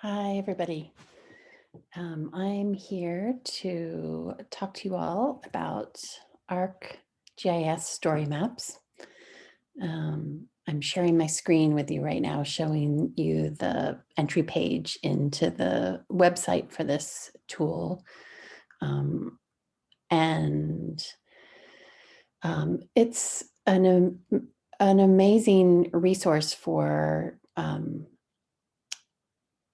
Hi, everybody. I'm here to talk to you all about ArcGIS StoryMaps. I'm sharing my screen with you right now, showing you the entry page into the website for this tool. And it's an amazing resource for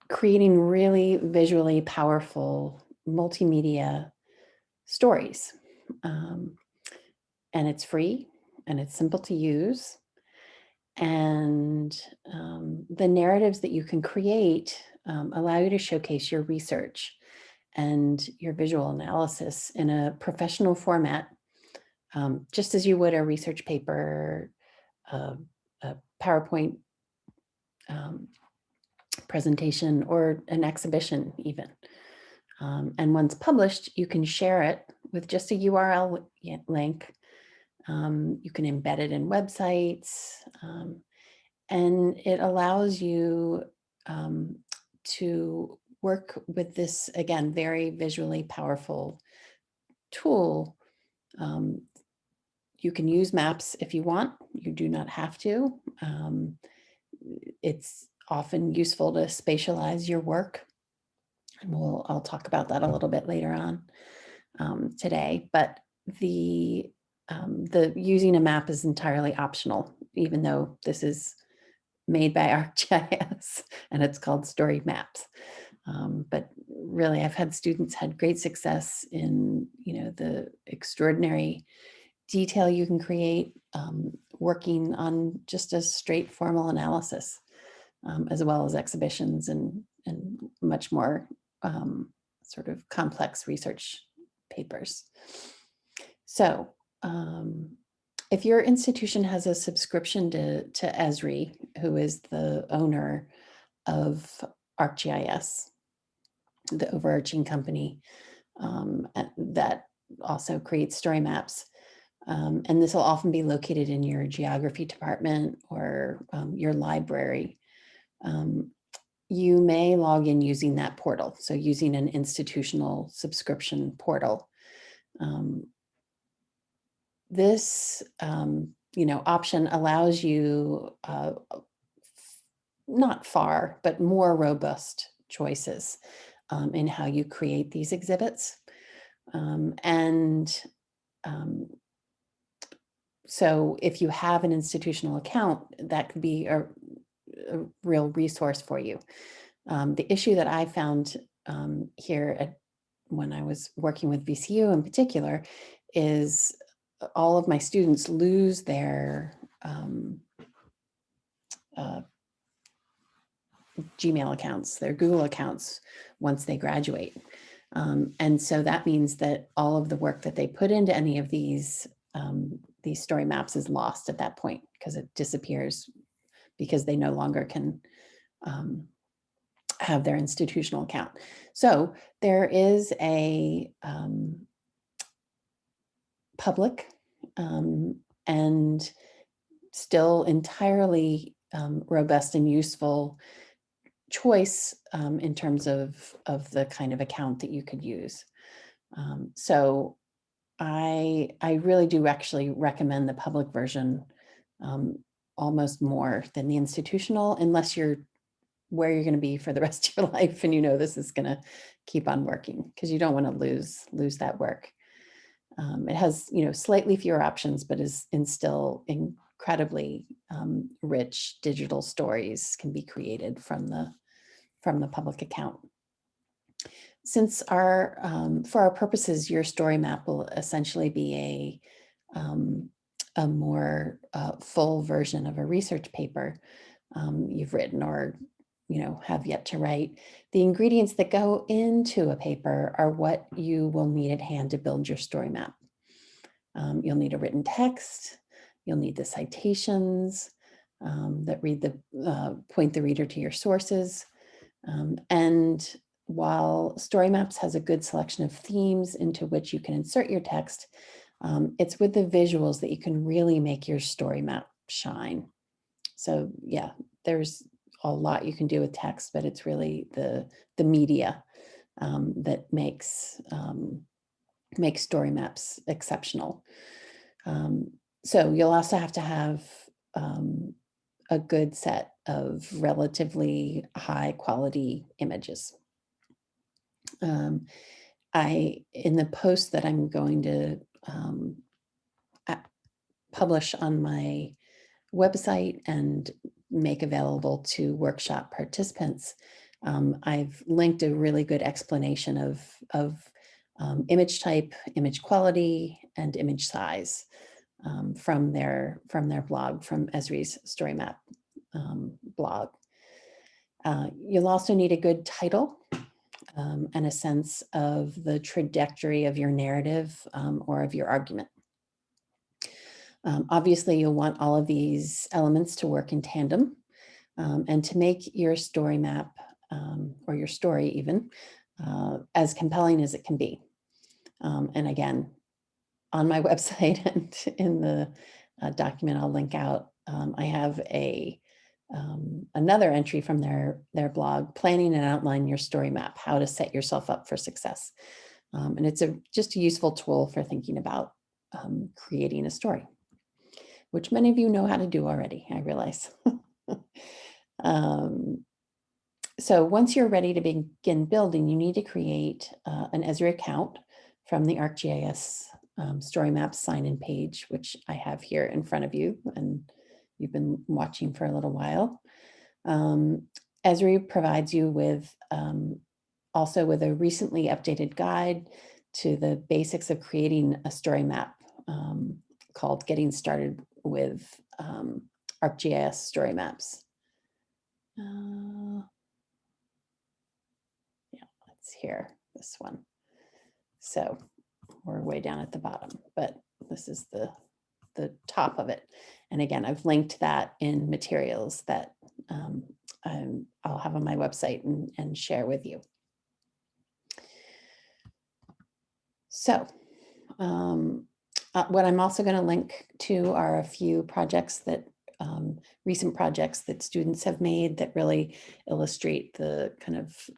creating really visually powerful multimedia stories. And it's free and it's simple to use. And the narratives that you can create allow you to showcase your research and your visual analysis in a professional format, just as you would a research paper, a PowerPoint presentation, or an exhibition even. And once published, you can share it with just a URL link. You can embed it in websites, and it allows you to work with this, again, very visually powerful tool. You can use maps if you want. You do not have to. It's often useful to spatialize your work, and I'll talk about that a little bit later on today. But the using a map is entirely optional, even though this is made by ArcGIS and it's called StoryMaps. But really, I've had students had great success in the extraordinary detail you can create working on just a straight formal analysis, as well as exhibitions and much more sort of complex research papers. So if your institution has a subscription to Esri, who is the owner of ArcGIS, the overarching company that also creates story maps, and this will often be located in your geography department or your library, you may log in using that portal. So using an institutional subscription portal. This option allows you not far, but more robust choices in how you create these exhibits. So if you have an institutional account, that could be a real resource for you. The issue that I found here when I was working with VCU in particular is all of my students lose their Gmail accounts, their Google accounts, once they graduate. And so that means that all of the work that they put into any of these story maps is lost at that point, because it disappears because they no longer can have their institutional account. So there is a public and still entirely robust and useful choice in terms of the kind of account that you could use. So I really do actually recommend the public version almost more than the institutional, unless you're where you're going to be for the rest of your life and this is going to keep on working, because you don't want to lose that work. It has slightly fewer options, but is still incredibly rich digital stories can be created from the public account. Since for our purposes, your story map will essentially be a more full version of a research paper you've written or have yet to write. The ingredients that go into a paper are what you will need at hand to build your story map. You'll need a written text. You'll need the citations that point the reader to your sources. And while StoryMaps has a good selection of themes into which you can insert your text, it's with the visuals that you can really make your story map shine. So yeah, there's a lot you can do with text, but it's really the media that makes story maps exceptional. So you'll also have to have a good set of relatively high quality images. In the post that I'm going to publish on my website and make available to workshop participants, I've linked a really good explanation of image type, image quality, and image size from their blog, from Esri's StoryMap blog. You'll also need a good title and a sense of the trajectory of your narrative or of your argument. Obviously, you'll want all of these elements to work in tandem and to make your story map or your story even as compelling as it can be. And again, on my website and in the document I'll link out, I have another entry from their blog, planning and outline your story map, how to set yourself up for success. And it's just a useful tool for thinking about creating a story, which many of you know how to do already, I realize. So once you're ready to begin building, you need to create an Esri account from the ArcGIS StoryMaps sign-in page, which I have here in front of you, and you've been watching for a little while. Esri provides you with also with a recently updated guide to the basics of creating a story map called Getting Started with ArcGIS StoryMaps. Yeah, it's here, this one. So we're way down at the bottom, but this is the top of it. And again, I've linked that in materials that I'll have on my website and share with you. So what I'm also going to link to are a few projects that recent projects that students have made that really illustrate the kind of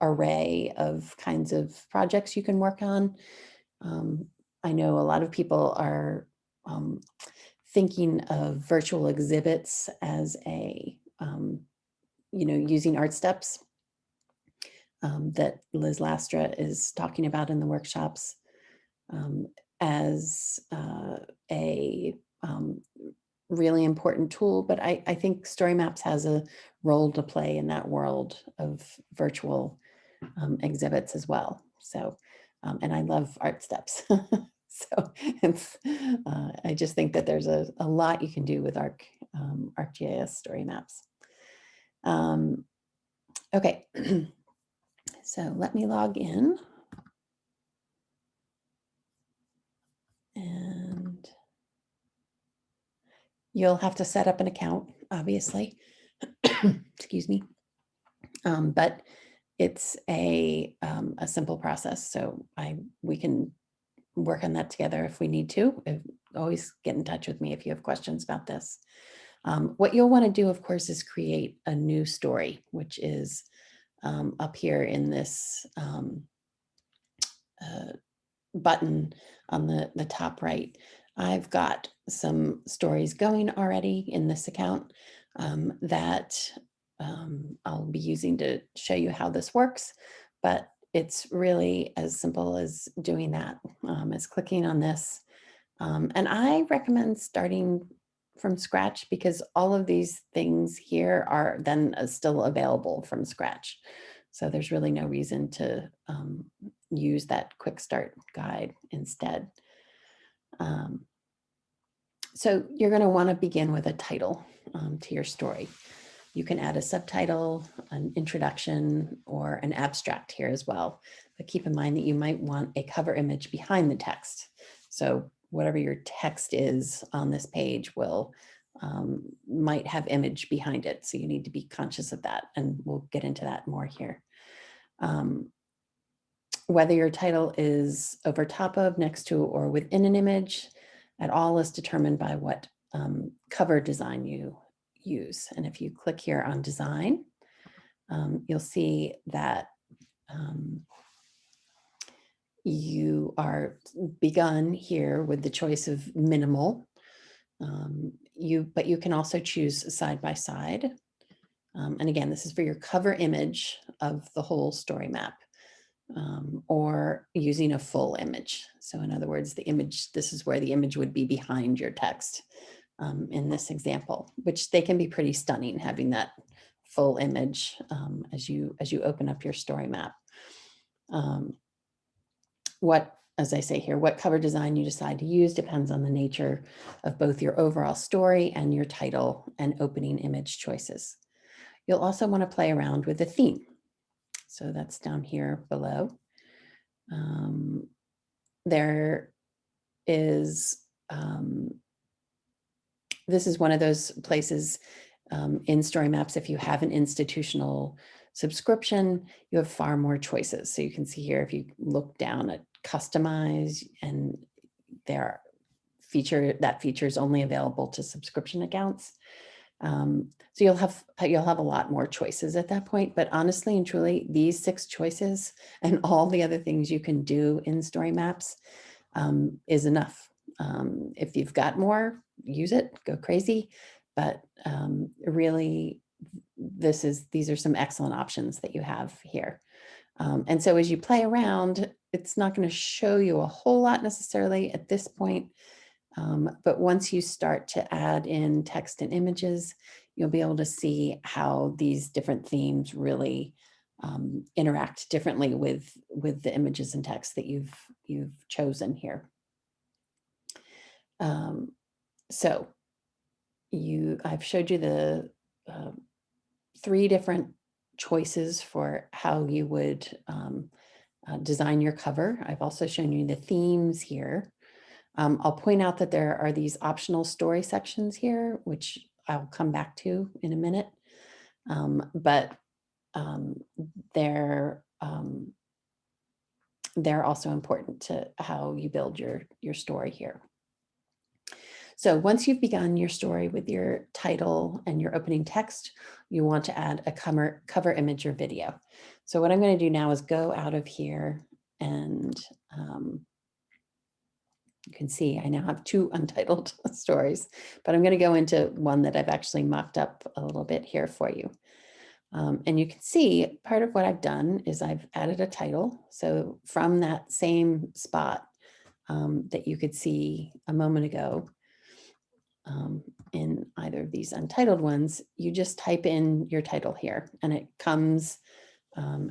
array of kinds of projects you can work on. I know a lot of people are thinking of virtual exhibits as a, using art steps that Liz Lastra is talking about in the workshops as a really important tool, but I think StoryMaps has a role to play in that world of virtual exhibits as well. So, and I love art steps. So it's, I just think that there's a lot you can do with ArcGIS StoryMaps. Okay, so let me log in. And you'll have to set up an account, obviously. Excuse me. But it's a simple process. So we can work on that together if we need to. Always get in touch with me if you have questions about this. What you'll want to do, of course, is create a new story, which is up here in this button on the top right. I've got some stories going already in this account that I'll be using to show you how this works, but it's really as simple as doing that, as clicking on this. And I recommend starting from scratch because all of these things here are then still available from scratch. So there's really no reason to use that quick start guide instead. So you're going to want to begin with a title to your story. You can add a subtitle, an introduction, or an abstract here as well. But keep in mind that you might want a cover image behind the text. So whatever your text is on this page might have image behind it. So you need to be conscious of that. And we'll get into that more here. Whether your title is over top of, next to, or within an image at all is determined by what cover design you use. And if you click here on design, you'll see that you are begun here with the choice of minimal. But you can also choose side by side. And again, this is for your cover image of the whole story map, or using a full image. So in other words, the image, this is where the image would be behind your text in this example, which they can be pretty stunning, having that full image as you open up your story map. As I say here, what cover design you decide to use depends on the nature of both your overall story and your title and opening image choices. You'll also want to play around with the theme. So that's down here below. There is, this is one of those places in StoryMaps, if you have an institutional subscription, you have far more choices. So you can see here, if you look down at customize, and that feature is only available to subscription accounts. So you'll have a lot more choices at that point, but honestly and truly, these 6 choices and all the other things you can do in StoryMaps is enough. If you've got more, use it, go crazy, but really, these are some excellent options that you have here. And so as you play around, it's not going to show you a whole lot necessarily at this point. But once you start to add in text and images, you'll be able to see how these different themes really interact differently with the images and text that you've chosen here. So I've showed you the 3 different choices for how you would design your cover. I've also shown you the themes here. I'll point out that there are these optional story sections here, which I'll come back to in a minute. But they're also important to how you build your story here. So once you've begun your story with your title and your opening text, you want to add a cover image or video. So what I'm going to do now is go out of here, and you can see I now have 2 untitled stories, but I'm going to go into one that I've actually mocked up a little bit here for you. And you can see part of what I've done is I've added a title. So from that same spot that you could see a moment ago, in either of these untitled ones, you just type in your title here, and it comes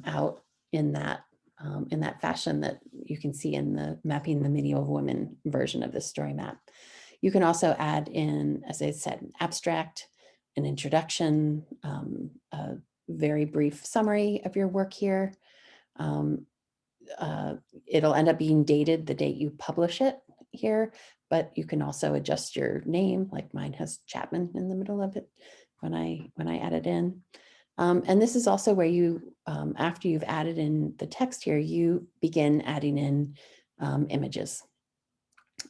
out in that fashion that you can see in the Mapping the Medieval Women version of this story map. You can also add in, as I said, an abstract, an introduction, a very brief summary of your work here. It'll end up being dated the date you publish it here, but you can also adjust your name, like mine has Chapman in the middle of it when I add it in. And this is also where you, after you've added in the text here, you begin adding in images.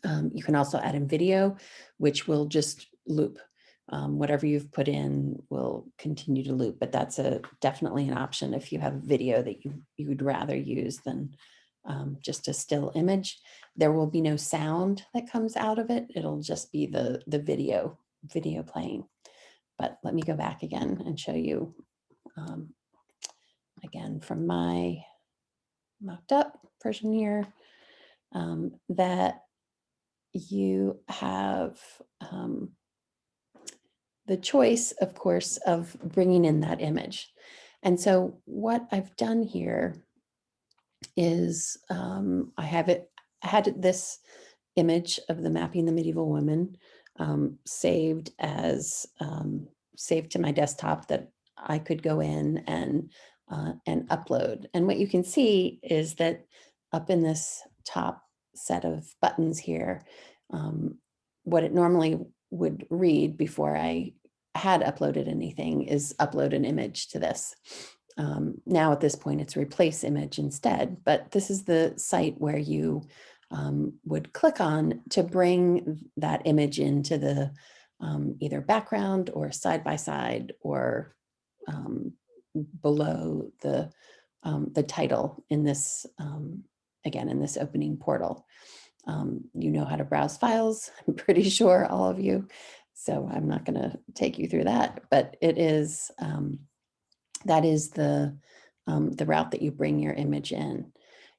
You can also add in video, which will just loop. Whatever you've put in will continue to loop, but that's definitely an option if you have video that you would rather use than just a still image. There will be no sound that comes out of it. It'll just be the video playing. But let me go back again and show you again from my mocked up version here that you have the choice, of course, of bringing in that image. And so what I've done here is I had this image of the Mapping the Medieval Women saved to my desktop that I could go in and upload. And what you can see is that up in this top set of buttons here, what it normally would read before I had uploaded anything is upload an image to this. Now at this point it's replace image instead, but this is the site where you would click on to bring that image into the either background or side by side or below the title in this, again, in this opening portal. You know how to browse files, I'm pretty sure, all of you. So I'm not going to take you through that, but it is, that is the route that you bring your image in.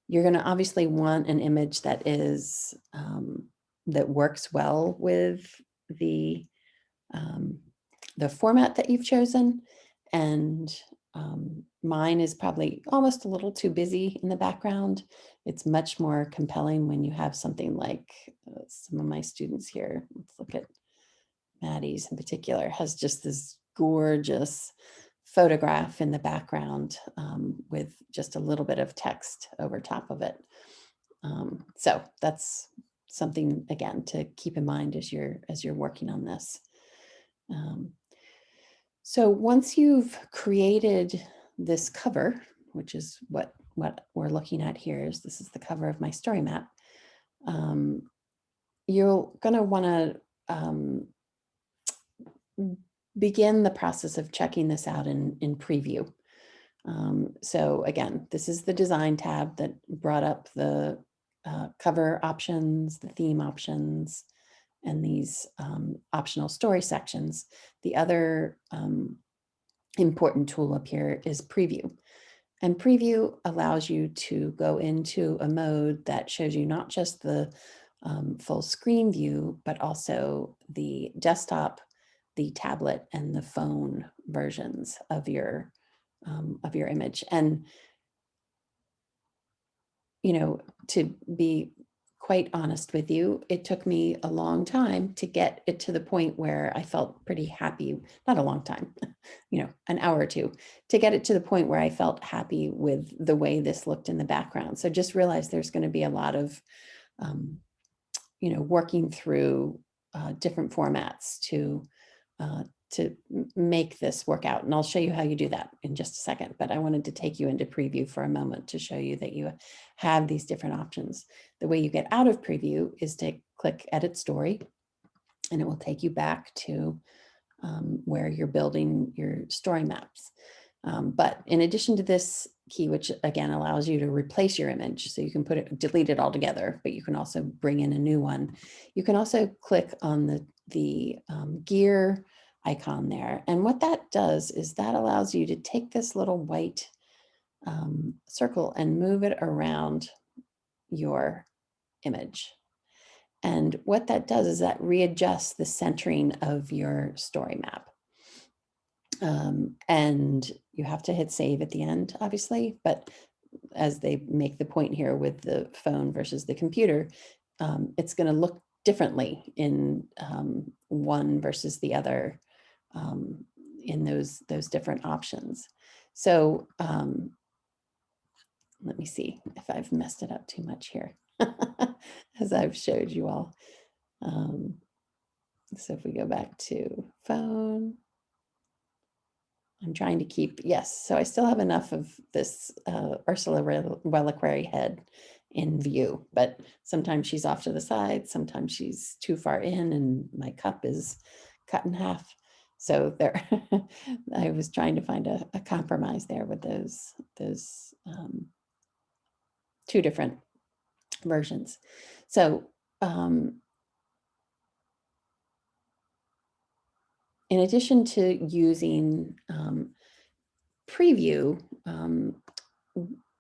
You're going to obviously want an image that is, that works well with the format that you've chosen. And mine is probably almost a little too busy in the background. It's much more compelling when you have something like some of my students here. Let's look at Maddie's in particular, has just this gorgeous photograph in the background with just a little bit of text over top of it. So that's something, again, to keep in mind as you're working on this. So once you've created this cover, which is what we're looking at here, is this is the cover of my story map. You're going to want to begin the process of checking this out in preview. So again, this is the design tab that brought up the cover options, the theme options, and these optional story sections. The other important tool up here is preview. And preview allows you to go into a mode that shows you not just the full screen view, but also the desktop, the tablet, and the phone versions of your image. And, you know, to be quite honest with you, it took me a long time to get it to the point where I felt pretty happy. Not a long time, you know, an hour or two, to get it to the point where I felt happy with the way this looked in the background. So just realize there's going to be a lot of, you know, working through different formats to make this work out. And I'll show you how you do that in just a second, but I wanted to take you into preview for a moment to show you that you have these different options. The way you get out of preview is to click Edit Story, and it will take you back to where you're building your story maps. But in addition to this key, which again allows you to replace your image, so you can delete it altogether, but you can also bring in a new one. You can also click on the gear icon there. And what that does is that allows you to take this little white circle and move it around your image. And what that does is that readjusts the centering of your story map. And you have to hit save at the end, obviously, but as they make the point here with the phone versus the computer, it's going to look differently in one versus the other in those different options. So let me see if I've messed it up too much here, as I've showed you all. So if we go back to phone, I'm trying to keep, yes, so I still have enough of this Ursula Reliquary head in view, but sometimes she's off to the side, sometimes she's too far in and my cup is cut in half. So there, I was trying to find a compromise there with those two different versions. So in addition to using preview,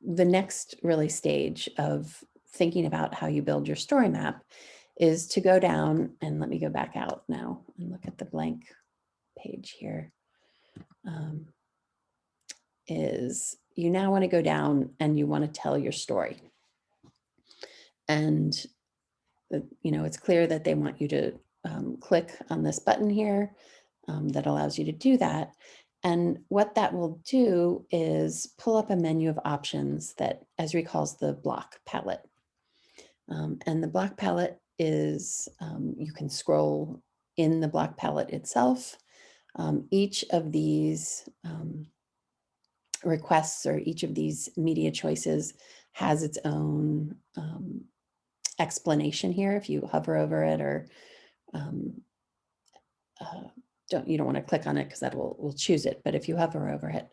the next really stage of thinking about how you build your story map is to go down, and let me go back out now and look at the blank page here. Is you now want to go down and you want to tell your story. And, you know, it's clear that they want you to click on this button here that allows you to do that. And what that will do is pull up a menu of options that Esri calls the block palette. And the block palette is, you can scroll in the block palette itself. Each of these requests or each of these media choices has its own explanation here. If you hover over it or you don't want to click on it because that will choose it. But if you hover over it,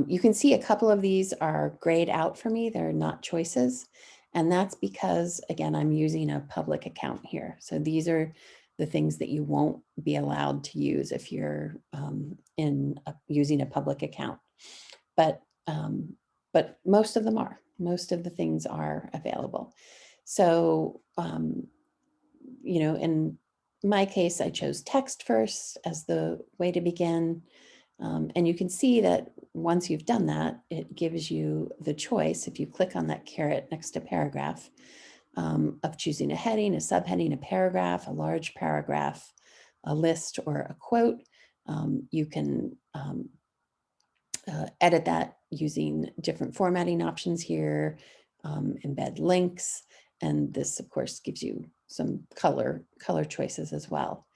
you can see a couple of these are grayed out for me. They're not choices. And that's because, again, I'm using a public account here. So these are the things that you won't be allowed to use if you're using a public account. But most of them are. Most of the things are available. So, in my case, I chose text first as the way to begin. And you can see that once you've done that, it gives you the choice, if you click on that caret next to paragraph, of choosing a heading, a subheading, a paragraph, a large paragraph, a list, or a quote. You can edit that using different formatting options here, embed links, and this, of course, gives you some color choices as well.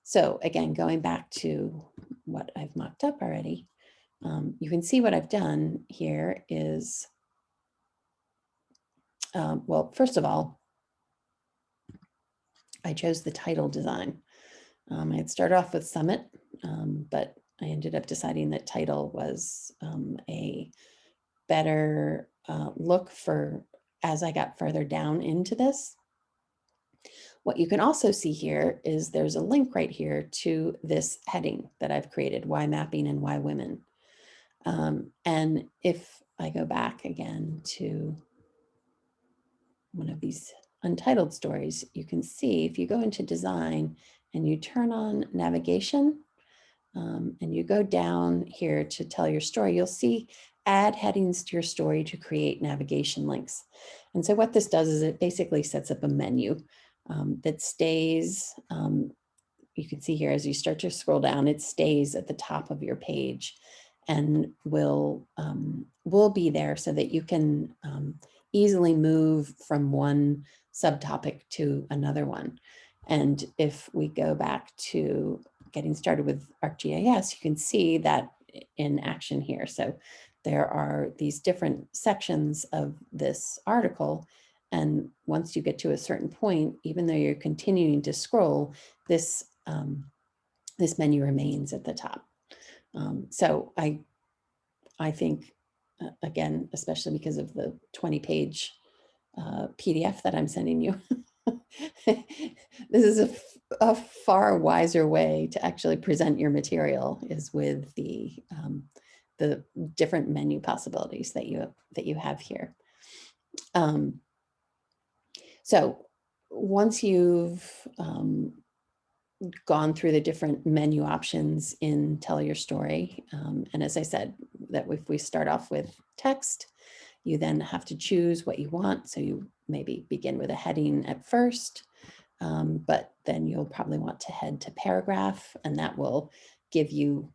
So again, going back to what I've mocked up already, you can see what I've done here is, well, first of all, I chose the title design. I had started off with Summit, but I ended up deciding that title was a better look for as I got further down into this. What you can also see here is there's a link right here to this heading that I've created, Why Mapping and Why Women. And if I go back again to one of these untitled stories, you can see if you go into design and you turn on navigation, and you go down here to tell your story, you'll see add headings to your story to create navigation links. And so what this does is it basically sets up a menu that stays, you can see here as you start to scroll down, it stays at the top of your page and will be there so that you can easily move from one subtopic to another one. And if we go back to getting started with ArcGIS, you can see that in action here. So there are these different sections of this article. And once you get to a certain point, even though you're continuing to scroll, this menu remains at the top. So I think, again, especially because of the 20-page PDF that I'm sending you, this is a far wiser way to actually present your material, is with the different menu possibilities that you have here. So once you've gone through the different menu options in Tell Your Story, and as I said, that if we start off with text, you then have to choose what you want. So you maybe begin with a heading at first, but then you'll probably want to head to paragraph, and that will give you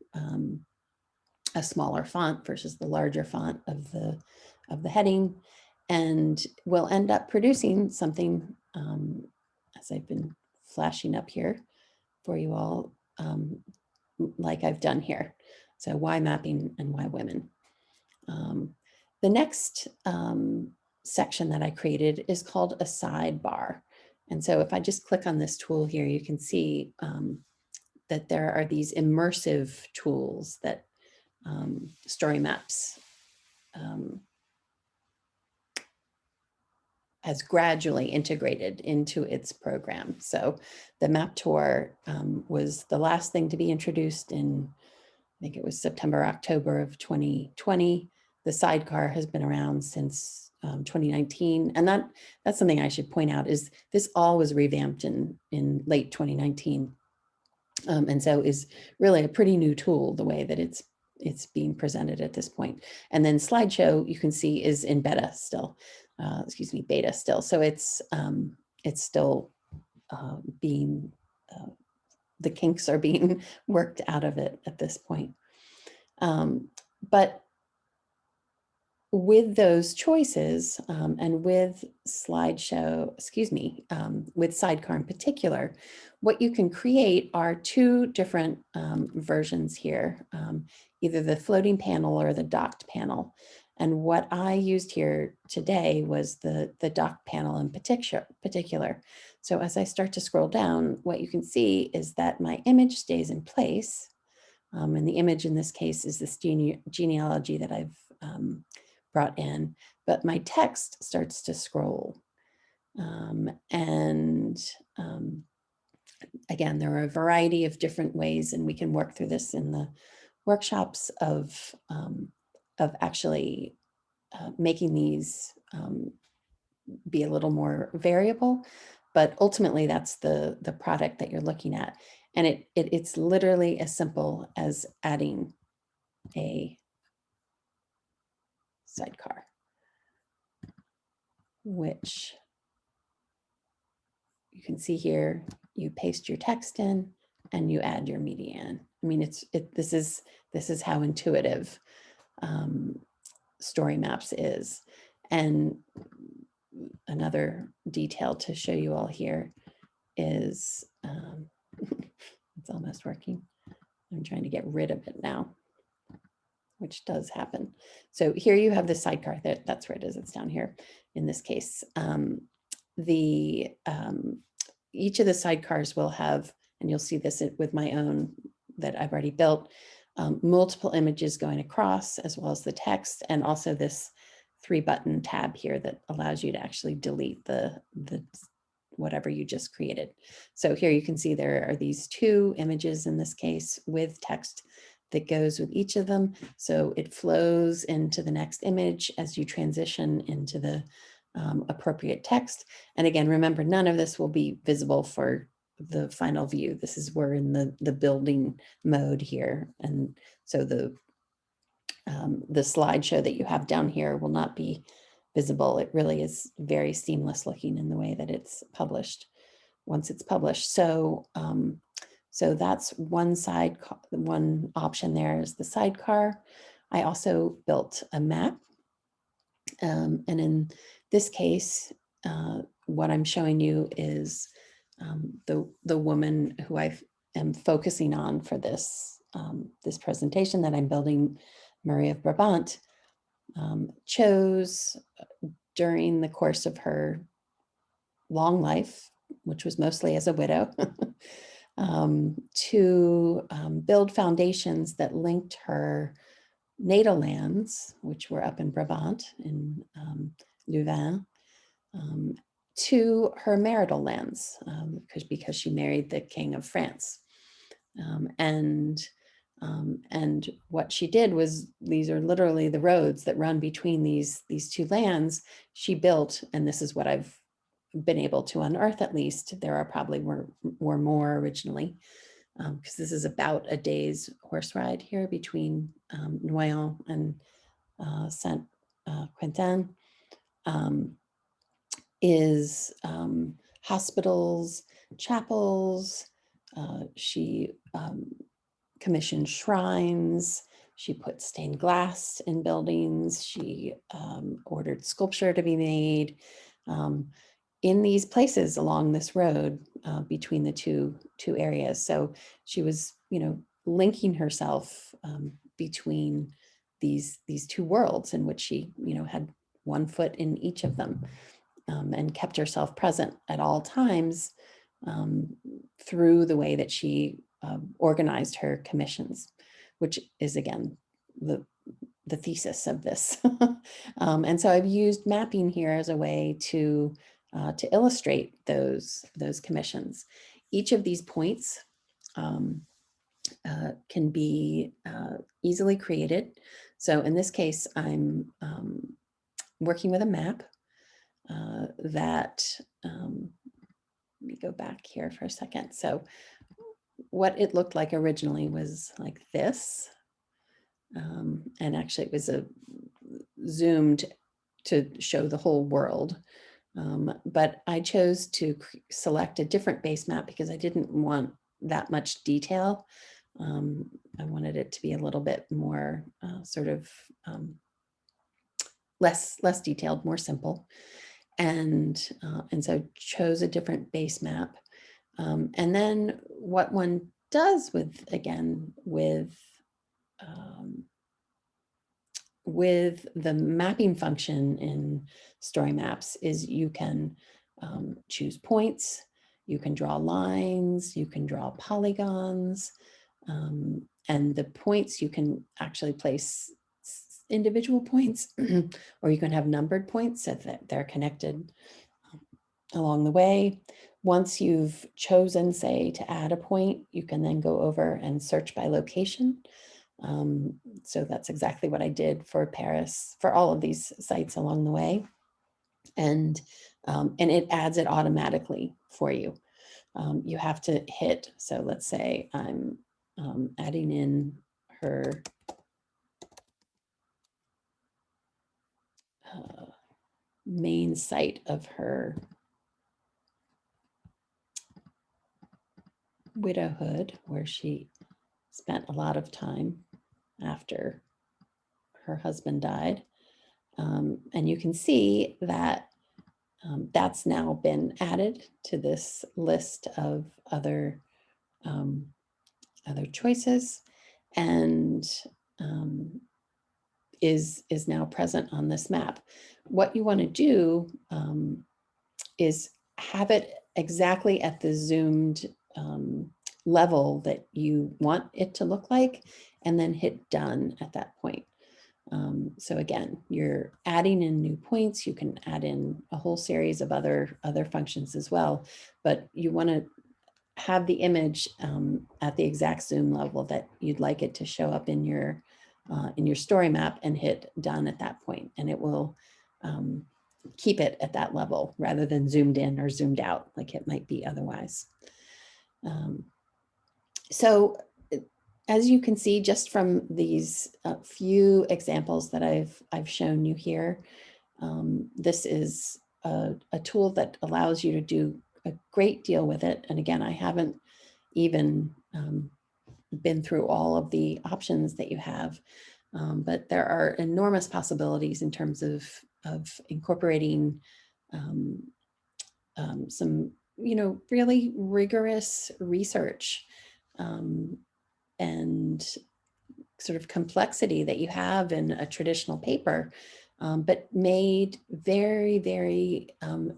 a smaller font versus the larger font of the heading, and we'll end up producing something, as I've been flashing up here for you all, like I've done here. So Why Mapping and Why Women. The next section that I created is called a sidebar. And so if I just click on this tool here, you can see that there are these immersive tools that StoryMaps has gradually integrated into its program. So the Map Tour was the last thing to be introduced in, I think it was September, October of 2020. The sidecar has been around since 2019. And that's something I should point out, is this all was revamped in late 2019. And so is really a pretty new tool, the way that it's being presented at this point. And then slideshow, you can see, is in beta still, beta still. So it's still being, the kinks are being worked out of it at this point. But with those choices, and with slideshow, with sidecar in particular, what you can create are two different versions here, either the floating panel or the docked panel. And what I used here today was the dock panel in particular. So as I start to scroll down, what you can see is that my image stays in place. And the image in this case is this genealogy that I've brought in, but my text starts to scroll. Again, there are a variety of different ways, and we can work through this in the workshops of actually making these be a little more variable, but ultimately that's the product that you're looking at. And it's literally as simple as adding a sidecar, which you can see here. You paste your text in and you add your median. I mean, this is how intuitive StoryMaps is. And another detail to show you all here is, it's almost working. I'm trying to get rid of it now, which does happen. So here you have the sidecar, that's where it is, it's down here in this case. Each of the sidecars will have, and you'll see this with my own that I've already built, multiple images going across, as well as the text, and also this 3-button tab here that allows you to actually delete the whatever you just created. So here you can see there are these 2 images in this case with text that goes with each of them. So it flows into the next image as you transition into the appropriate text. And again, remember, none of this will be visible for the final view. This is, we're in the building mode here. And so the slideshow that you have down here will not be visible. It really is very seamless looking in the way that it's published once it's published. So, so that's one option there is the sidecar. I also built a map. And in this case, what I'm showing you is the woman who I am focusing on for this, this presentation that I'm building, Marie of Brabant, chose during the course of her long life, which was mostly as a widow, to build foundations that linked her natal lands, which were up in Brabant, in Louvain, to her marital lands, because she married the King of France. And what she did was, these are literally the roads that run between these 2 lands she built, and this is what I've been able to unearth. At least there are probably were more originally, because this is about a day's horse ride here between Noyon and Saint Quentin, is hospitals, chapels. She commissioned shrines. She put stained glass in buildings. She ordered sculpture to be made in these places along this road between the two areas. So she was, linking herself between these 2 worlds, in which she, had one foot in each of them, and kept herself present at all times through the way that she organized her commissions, which is, again, the thesis of this. And so I've used mapping here as a way to illustrate those commissions. Each of these points can be easily created. So in this case, I'm working with a map that, let me go back here for a second. So what it looked like originally was like this. And actually it was zoomed to show the whole world. But I chose to select a different base map because I didn't want that much detail. I wanted it to be a little bit more sort of less detailed, more simple. And so chose a different base map. And then what one does with with the mapping function in StoryMaps is you can choose points, you can draw lines, you can draw polygons, and the points you can actually place individual points or you can have numbered points so that they're connected along the way. Once you've chosen, say, to add a point, you can then go over and search by location. So that's exactly what I did for Paris, for all of these sites along the way. And it adds it automatically for you. You have to hit, so let's say I'm adding in her main site of her widowhood, where she spent a lot of time after her husband died. And you can see that that's now been added to this list of other choices, and is now present on this map. What you want to do is have it exactly at the zoomed level that you want it to look like, and then hit done at that point. So again, you're adding in new points. You can add in a whole series of other functions as well, but you want to have the image at the exact zoom level that you'd like it to show up in your story map, and hit done at that point, and it will keep it at that level rather than zoomed in or zoomed out like it might be otherwise. So as you can see, just from these few examples that I've shown you here, this is a tool that allows you to do a great deal with it. And again, I haven't even been through all of the options that you have, but there are enormous possibilities in terms of incorporating some, really rigorous research and sort of complexity that you have in a traditional paper, but made very, very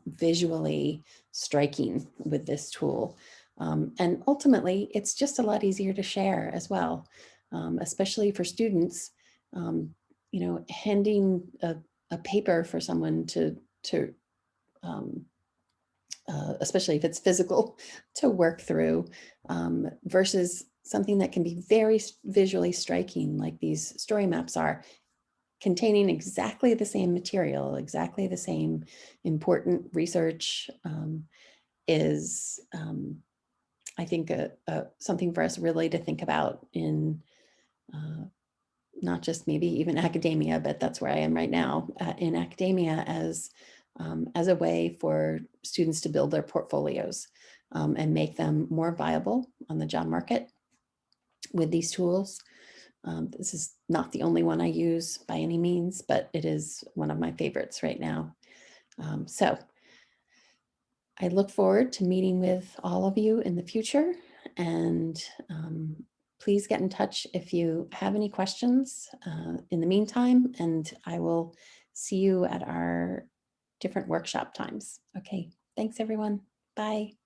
visually striking with this tool. And ultimately, it's just a lot easier to share as well, especially for students. Handing a paper for someone to especially if it's physical, to work through, versus something that can be very visually striking, like these story maps are, containing exactly the same material, exactly the same important research, is, I think, something for us really to think about in not just maybe even academia, but that's where I am right now in academia, as a way for students to build their portfolios and make them more viable on the job market with these tools. This is not the only one I use by any means, but it is one of my favorites right now. So I look forward to meeting with all of you in the future, and please get in touch if you have any questions in the meantime, and I will see you at our different workshop times. Okay, thanks everyone. Bye.